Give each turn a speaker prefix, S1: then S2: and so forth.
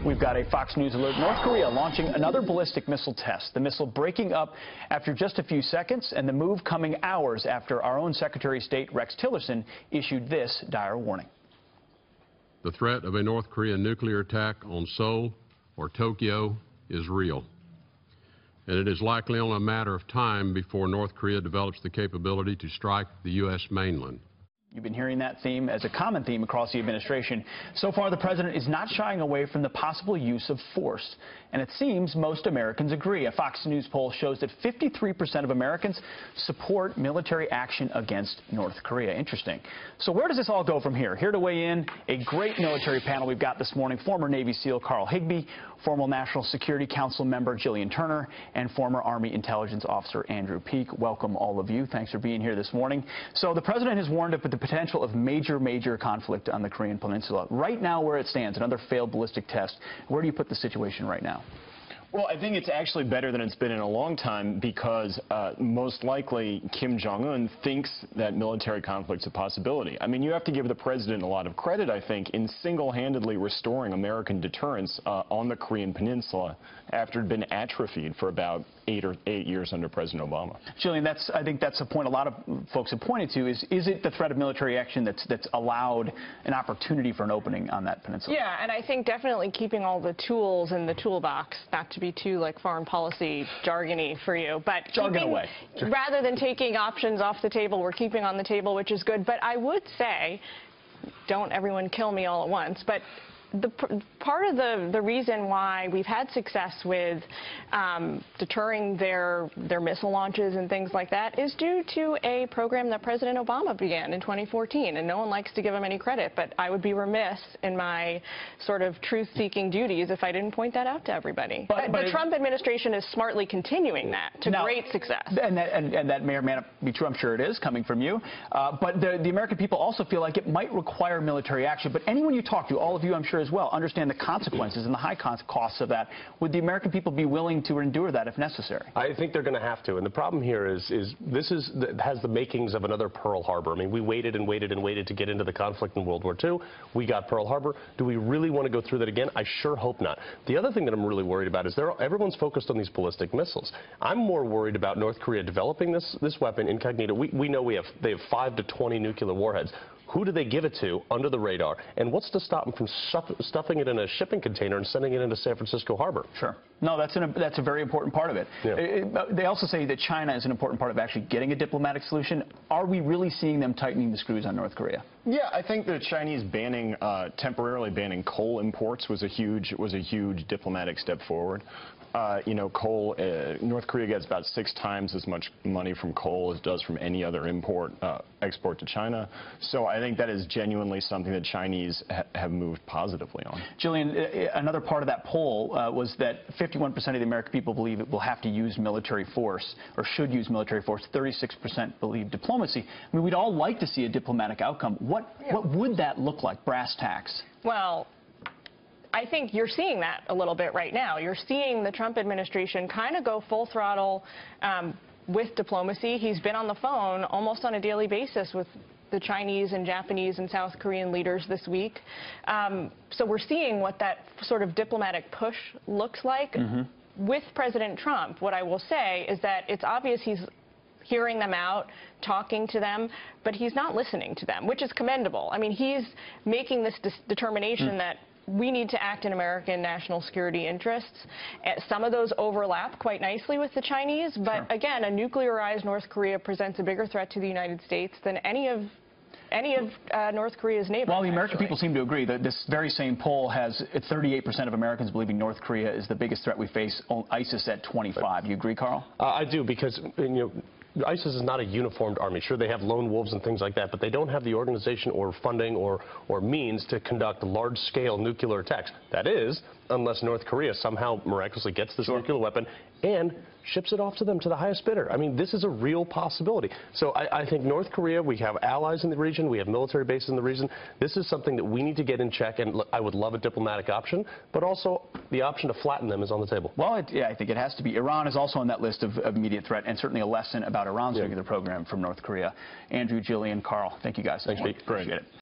S1: We've got a Fox News alert. North Korea launching another ballistic missile test. The missile breaking up after just a few seconds, and the move coming hours after our own Secretary of State Rex Tillerson issued this dire warning.
S2: The threat of a North Korean nuclear attack on Seoul or Tokyo is real. And it is likely only a matter of time before North Korea develops the capability to strike the U.S. mainland.
S1: You've been hearing that theme as a common theme across the administration. So far, the president is not shying away from the possible use of force. And it seems most Americans agree. A Fox News poll shows that 53% of Americans support military action against North Korea. Interesting. So where does this all go from here? Here to weigh in, a great military panel we've got this morning. Former Navy SEAL Carl Higbie, former National Security Council member Jillian Turner, and former Army Intelligence Officer Andrew Peek. Welcome, all of you. Thanks for being here this morning. So the president has warned of the potential of major conflict on the Korean Peninsula. Right now, where it stands, another failed ballistic test, where do you put the situation right now?
S3: Well, I think it's actually better than it's been in a long time because most likely Kim Jong-un thinks that military conflict's a possibility. I mean, you have to give the president a lot of credit, I think, in single-handedly restoring American deterrence on the Korean Peninsula after it had been atrophied for about 8 years under President Obama.
S1: Jillian, I think that's a point a lot of folks have pointed to. Is it the threat of military action that's allowed an opportunity for an opening on that peninsula?
S4: Yeah, and I think definitely keeping all the tools in the toolbox, not to be too like foreign policy jargony for you, but
S1: jargon away.
S4: Rather than taking options off the table, we're keeping on the table, which is good. But I would say, don't everyone kill me all at once, but part of the reason why we've had success with deterring their missile launches and things like that is due to a program that President Obama began in 2014, and no one likes to give him any credit, but I would be remiss in my sort of truth-seeking duties if I didn't point that out to everybody. But the Trump administration is smartly continuing that to great success.
S1: And that may or may not be true. I'm sure it is, coming from you. But the American people also feel like it might require military action. But anyone you talk to, all of you I'm sure as well, understand the consequences and the high costs of that. Would the American people be willing to endure that if necessary?
S5: I think they're going to have to. And the problem here is this has the makings of another Pearl Harbor. I mean, we waited and waited and waited to get into the conflict in World War II. We got Pearl Harbor. Do we really want to go through that again? I sure hope not. The other thing that I'm really worried about is everyone's focused on these ballistic missiles. I'm more worried about North Korea developing this weapon incognito. We know they have 5 to 20 nuclear warheads. Who do they give it to under the radar? And what's to stop them from stuffing it in a shipping container and sending it into San Francisco Harbor?
S1: Sure. No, that's a very important part of it.
S5: Yeah.
S1: They also say that China is an important part of actually getting a diplomatic solution. Are we really seeing them tightening the screws on North Korea?
S3: Yeah, I think the Chinese temporarily banning coal imports was a huge diplomatic step forward. You know, coal, North Korea gets about 6 times as much money from coal as it does from any other export to China. So I think that is genuinely something that Chinese have moved positively on.
S1: Jillian, another part of that poll was that 51% of the American people believe it will have to use military force or should use military force. 36% believe diplomacy. I mean, we'd all like to see a diplomatic outcome. What would that look like, brass tacks?
S4: Well, I think you're seeing that a little bit right now. You're seeing the Trump administration kind of go full throttle with diplomacy. He's been on the phone almost on a daily basis with the Chinese and Japanese and South Korean leaders this week. So we're seeing what that sort of diplomatic push looks like. With President Trump. What I will say is that it's obvious he's hearing them out, talking to them, but he's not listening to them, which is commendable. I mean, he's making this determination that we need to act in American national security interests. Some of those overlap quite nicely with the Chinese, but again, a nuclearized North Korea presents a bigger threat to the United States than any of North Korea's neighbors.
S1: Well, the American people seem to agree that this very same poll has 38% of Americans believing North Korea is the biggest threat we face, ISIS at 25. You agree, Carl?
S5: I do, because ISIS is not a uniformed army. Sure, they have lone wolves and things like that, but they don't have the organization or funding or means to conduct large-scale nuclear attacks. That is, unless North Korea somehow miraculously gets this nuclear weapon and ships it off to them, to the highest bidder. I mean, this is a real possibility. So I think North Korea, we have allies in the region, we have military bases in the region. This is something that we need to get in check, and I would love a diplomatic option, but also the option to flatten them is on the table.
S1: Well, yeah, I think it has to be. Iran is also on that list of immediate threat, and certainly a lesson about Iran's nuclear program from North Korea. Andrew, Jillian, Carl, thank you guys.
S5: Thanks, Pete.
S1: Appreciate it.